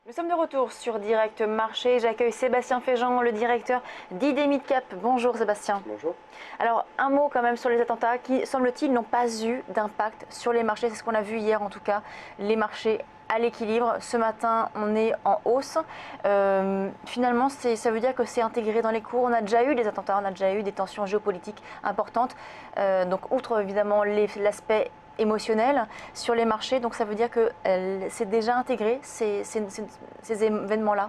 Nous sommes de retour sur Direct Marché. J'accueille Sébastien Féjean, le directeur d'ID Midcap. Bonjour Sébastien. Bonjour. Alors un mot quand même sur les attentats qui, semble-t-il, n'ont pas eu d'impact sur les marchés. C'est ce qu'on a vu hier en tout cas, les marchés à l'équilibre. Ce matin, on est en hausse. Finalement, ça veut dire que c'est intégré dans les cours. On a déjà eu des attentats, on a déjà eu des tensions géopolitiques importantes. Donc outre évidemment l'aspect émotionnel sur les marchés, donc ça veut dire que c'est déjà intégré ces événements-là.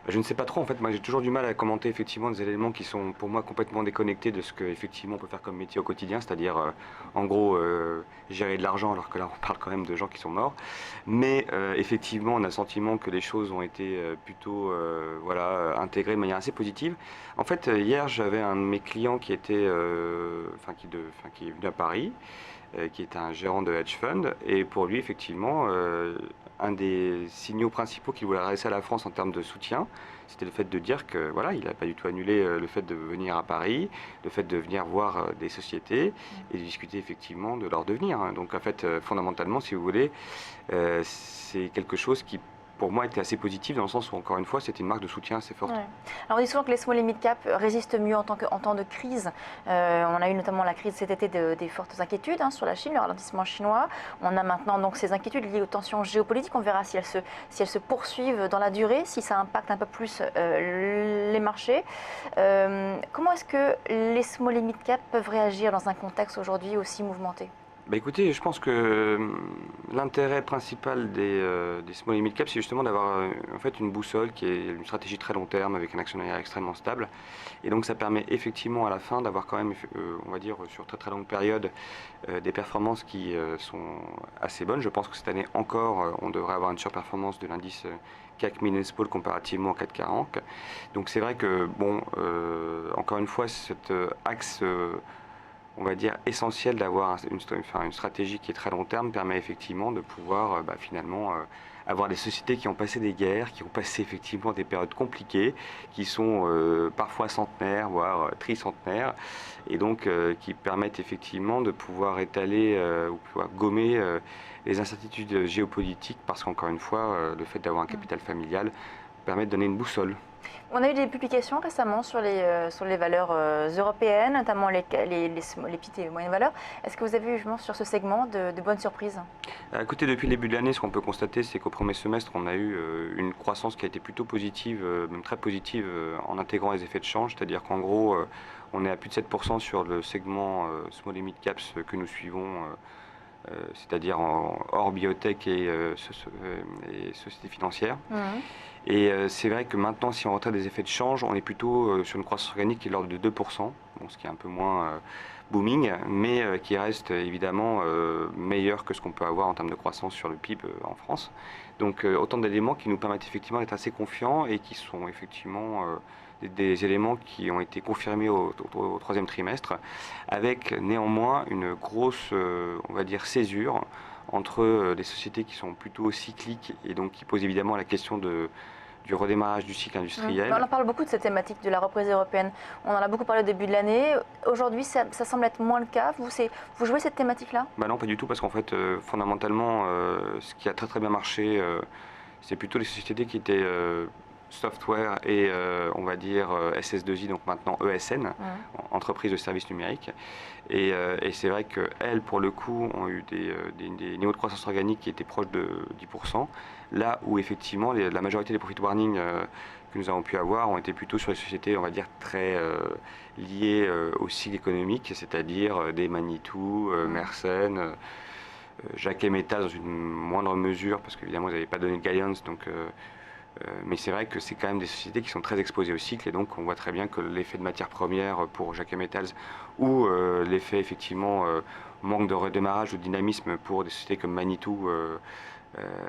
Je ne sais pas trop, en fait, moi j'ai toujours du mal à commenter effectivement des éléments qui sont pour moi complètement déconnectés de ce qu'effectivement on peut faire comme métier au quotidien, c'est-à-dire en gros gérer de l'argent alors que là on parle quand même de gens qui sont morts. Mais effectivement on a le sentiment que les choses ont été plutôt voilà, intégrées de manière assez positive. En fait hier j'avais un de mes clients qui était, qui est venu à Paris, qui est un gérant de hedge fund, et pour lui effectivement un des signaux principaux qu'il voulait adresser à la France en termes de soutien, c'était le fait de dire que voilà, il n'a pas du tout annulé le fait de venir à Paris, le fait de venir voir des sociétés et de discuter effectivement de leur devenir. Donc en fait, fondamentalement, si vous voulez, c'est quelque chose qui pour moi était assez positif dans le sens où encore une fois c'était une marque de soutien assez forte. Ouais. Alors on dit souvent que les small et mid cap résistent mieux en temps de crise. On a eu notamment la crise cet été des fortes inquiétudes sur la Chine, le ralentissement chinois. On a maintenant donc ces inquiétudes liées aux tensions géopolitiques. On verra si elles se poursuivent dans la durée, si ça impacte un peu plus les marchés. Comment est-ce que les small et mid cap peuvent réagir dans un contexte aujourd'hui aussi mouvementé ? Bah écoutez, je pense que l'intérêt principal des small et mid cap, c'est justement d'avoir en fait une boussole qui est une stratégie très long terme avec un actionnariat extrêmement stable. Et donc ça permet effectivement à la fin d'avoir quand même, on va dire sur très très longue période, des performances qui sont assez bonnes. Je pense que cette année encore, on devrait avoir une surperformance de l'indice CAC Minespal comparativement au CAC 40. Donc c'est vrai que, bon, encore une fois, cet axe on va dire essentiel d'avoir une stratégie qui est très long terme permet effectivement de pouvoir finalement avoir des sociétés qui ont passé des guerres, qui ont passé effectivement des périodes compliquées, qui sont parfois centenaires, voire tricentenaires, et donc qui permettent effectivement de pouvoir étaler ou pouvoir gommer les incertitudes géopolitiques, parce qu'encore une fois, le fait d'avoir un capital familial permet de donner une boussole. On a eu des publications récemment sur les valeurs européennes, notamment les petites et moyennes valeurs. Est-ce que vous avez eu justement sur ce segment de bonnes surprises ? Écoutez, depuis le début de l'année, ce qu'on peut constater, c'est qu'au premier semestre, on a eu une croissance qui a été plutôt positive, même très positive, en intégrant les effets de change. C'est-à-dire qu'en gros, on est à plus de 7% sur le segment small et mid caps que nous suivons, c'est-à-dire hors biotech et sociétés financières. Et c'est vrai que maintenant, si on retire des effets de change, on est plutôt sur une croissance organique qui est de l'ordre de 2%, bon, ce qui est un peu moins booming, mais qui reste évidemment meilleur que ce qu'on peut avoir en termes de croissance sur le PIB en France. Donc autant d'éléments qui nous permettent effectivement d'être assez confiants et qui sont effectivement des éléments qui ont été confirmés au troisième trimestre, avec néanmoins une grosse, on va dire, césure entre des sociétés qui sont plutôt cycliques et donc qui posent évidemment la question du redémarrage du cycle industriel. On en parle beaucoup de cette thématique de la reprise européenne. On en a beaucoup parlé au début de l'année. Aujourd'hui, ça semble être moins le cas. Vous jouez cette thématique-là ? Non, pas du tout, parce qu'en fait, fondamentalement, ce qui a très très bien marché, c'est plutôt les sociétés qui étaient software et on va dire SS2I, donc maintenant ESN, entreprise de services numériques. Et c'est vrai qu'elles, pour le coup, ont eu des niveaux de croissance organique qui étaient proches de 10%, là où effectivement la majorité des profit warnings que nous avons pu avoir ont été plutôt sur les sociétés, on va dire, très liées au cycle économique, c'est-à-dire des Manitou, Mersenne, Jacquet Metal dans une moindre mesure, parce qu'évidemment vous n'avez pas donné de guidance, donc mais c'est vrai que c'est quand même des sociétés qui sont très exposées au cycle, et donc on voit très bien que l'effet de matières premières pour Jacquet Metals ou l'effet effectivement manque de redémarrage ou de dynamisme pour des sociétés comme Manitou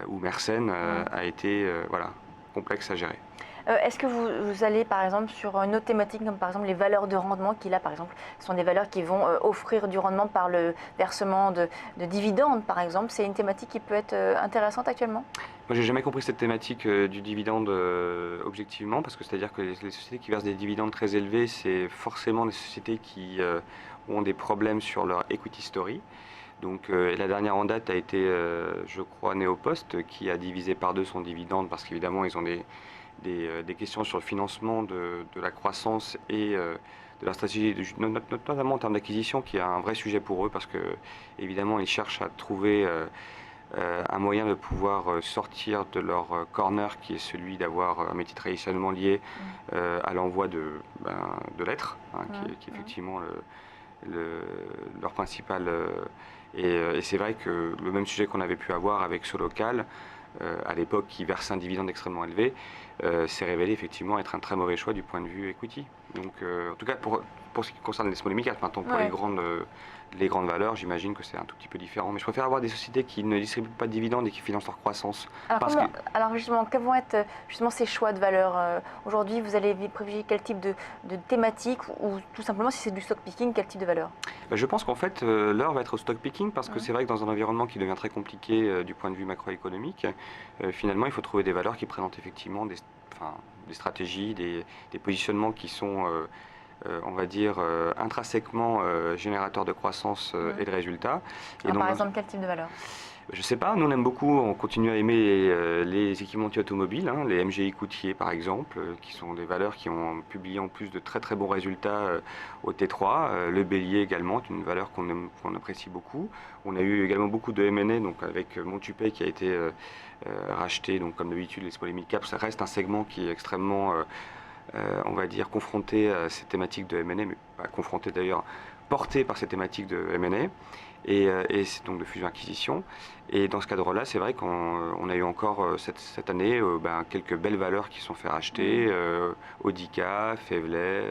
ou Mersenne a été voilà, complexe à gérer. Est-ce que vous allez par exemple sur une autre thématique comme par exemple les valeurs de rendement qui là par exemple sont des valeurs qui vont offrir du rendement par le versement de dividendes par exemple? C'est une thématique qui peut être intéressante actuellement? Moi j'ai jamais compris cette thématique du dividende objectivement, parce que c'est-à-dire que les sociétés qui versent des dividendes très élevés, c'est forcément des sociétés qui ont des problèmes sur leur equity story. Donc, et la dernière en date a été, je crois, Néopost, qui a divisé par deux son dividende parce qu'évidemment, ils ont des questions sur le financement de la croissance et de la stratégie, notamment en termes d'acquisition, qui est un vrai sujet pour eux parce que, évidemment, ils cherchent à trouver un moyen de pouvoir sortir de leur corner qui est celui d'avoir un métier traditionnellement lié à l'envoi de lettres, hein, qui est effectivement leur principal. Et c'est vrai que le même sujet qu'on avait pu avoir avec Solocal, à l'époque qui versait un dividende extrêmement élevé, s'est révélé effectivement être un très mauvais choix du point de vue equity. Donc en tout cas pour ce qui concerne les small et mid cap, maintenant pour les grandes valeurs, j'imagine que c'est un tout petit peu différent. Mais je préfère avoir des sociétés qui ne distribuent pas de dividendes et qui financent leur croissance. Alors justement, quels vont être justement ces choix de valeurs aujourd'hui? Vous allez privilégier quel type de thématique ou tout simplement si c'est du stock picking, quel type de valeur? Je pense qu'en fait l'heure va être au stock picking parce que c'est vrai que dans un environnement qui devient très compliqué du point de vue macroéconomique, finalement il faut trouver des valeurs qui présentent effectivement des stratégies, des positionnements qui sont on va dire, intrinsèquement générateur de croissance et de résultats. Et donc, par exemple, quel type de valeur? Je ne sais pas, nous on aime beaucoup, on continue à aimer les équipementiers automobiles, hein, les MGI Coutier par exemple, qui sont des valeurs qui ont publié en plus de très très bons résultats au T3. Le Bélier également est une valeur qu'on apprécie beaucoup. On a eu également beaucoup de M&A, donc avec Montupet qui a été racheté, donc comme d'habitude les small et mid cap, ça reste un segment qui est extrêmement on va dire, confronté à ces thématiques de M&A, mais pas confronté d'ailleurs, porté par ces thématiques de M&A, et c'est donc de fusion-acquisition. Et dans ce cadre-là, c'est vrai qu'on a eu encore cette année quelques belles valeurs qui sont fait racheter, Audica, Fevlet,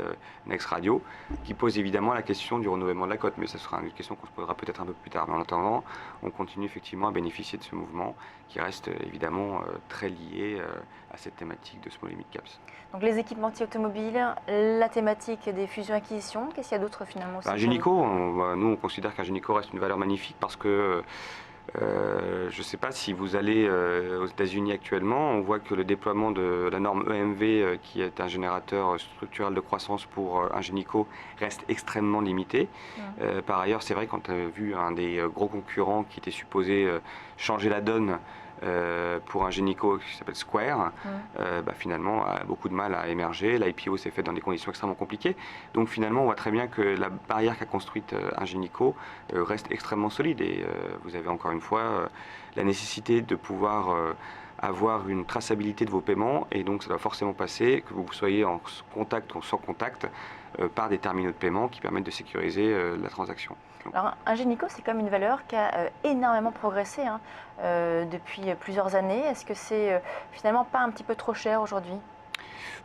Next Radio, qui posent évidemment la question du renouvellement de la cote, mais ça sera une question qu'on se posera peut-être un peu plus tard. Mais en attendant, on continue effectivement à bénéficier de ce mouvement qui reste évidemment très lié à cette thématique de small et mid caps. Donc les équipementiers automobiles, la thématique des fusions-acquisitions, qu'est-ce qu'il y a d'autre finalement aussi? Ingenico, nous on considère qu'Ingenico reste une valeur magnifique parce que je ne sais pas si vous allez aux États-Unis actuellement, on voit que le déploiement de la norme EMV, qui est un générateur structurel de croissance pour Ingenico, reste extrêmement limité. Par ailleurs, c'est vrai quand on a vu un des gros concurrents qui était supposé changer la donne pour Ingenico qui s'appelle Square, finalement a beaucoup de mal à émerger. L'IPO s'est fait dans des conditions extrêmement compliquées. Donc finalement, on voit très bien que la barrière qu'a construite Ingenico reste extrêmement solide. Et vous avez encore une fois la nécessité de pouvoir avoir une traçabilité de vos paiements. Et donc ça doit forcément passer, que vous soyez en contact ou sans contact, par des terminaux de paiement qui permettent de sécuriser la transaction. Alors Ingenico, c'est comme une valeur qui a énormément progressé depuis plusieurs années. Est-ce que c'est finalement pas un petit peu trop cher aujourd'hui?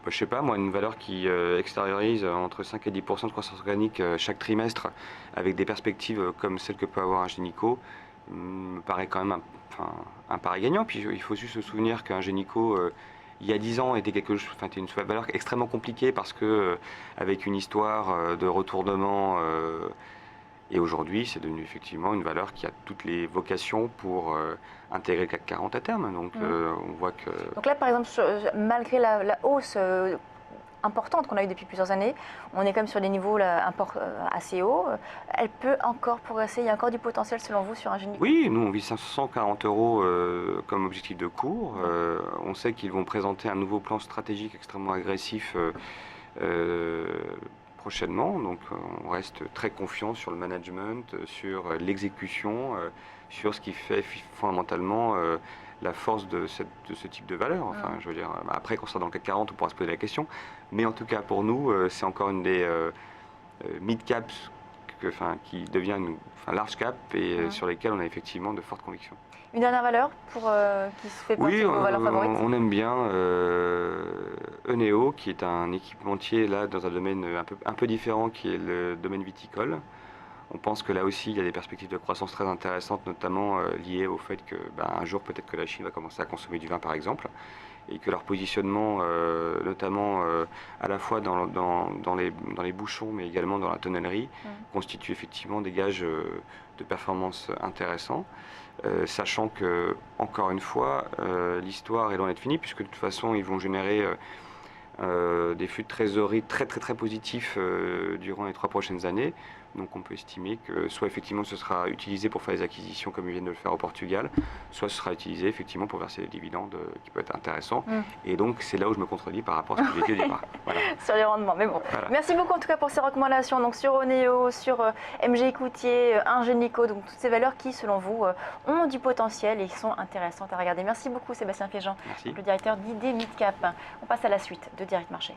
Je sais pas, moi, une valeur qui extériorise entre 5 et 10% de croissance organique chaque trimestre, avec des perspectives comme celle que peut avoir Ingenico, me paraît quand même un pari gagnant. Puis il faut juste se souvenir qu'Ingenico, il y a 10 ans, était une valeur extrêmement compliquée parce que, avec une histoire de retournement. Et aujourd'hui, c'est devenu effectivement une valeur qui a toutes les vocations pour intégrer le CAC 40 à terme. Donc on voit que... Donc là, par exemple, malgré la hausse importante qu'on a eue depuis plusieurs années, on est quand même sur des niveaux assez hauts. Elle peut encore progresser, il y a encore du potentiel selon vous sur Ingenico? Oui, nous on vise 540 € comme objectif de cours. On sait qu'ils vont présenter un nouveau plan stratégique extrêmement agressif prochainement, donc on reste très confiant sur le management, sur l'exécution, sur ce qui fait fondamentalement la force de ce type de valeur. Enfin, je veux dire, après qu'on sera dans le CAC 40, on pourra se poser la question, mais en tout cas pour nous, c'est encore une des mid-caps qui devient une large cap et sur lesquelles on a effectivement de fortes convictions. Une dernière valeur qui se fait partie de vos valeurs favorites? On aime bien Eneo, qui est un équipementier là, dans un domaine un peu différent, qui est le domaine viticole. On pense que là aussi, il y a des perspectives de croissance très intéressantes, notamment liées au fait que un jour, peut-être que la Chine va commencer à consommer du vin, par exemple, et que leur positionnement, notamment à la fois dans les bouchons, mais également dans la tonnellerie, constitue effectivement des gages de performance intéressants. Sachant que, encore une fois, l'histoire est loin d'être finie, puisque de toute façon, ils vont générer des flux de trésorerie très très très positifs durant les 3 prochaines années. Donc on peut estimer que soit effectivement ce sera utilisé pour faire des acquisitions comme ils viennent de le faire au Portugal, soit ce sera utilisé effectivement pour verser des dividendes qui peut être intéressant. Et donc c'est là où je me contredis par rapport à ce que j'ai dit au départ. Voilà. Sur les rendements, mais bon. Voilà. Merci beaucoup en tout cas pour ces recommandations, donc sur Oneo, sur MG Coutier, Ingenico, donc toutes ces valeurs qui selon vous ont du potentiel et qui sont intéressantes à regarder. Merci beaucoup Sébastien Féjean, Merci. le directeur d'ID Midcap. On passe à la suite de Direct Marché.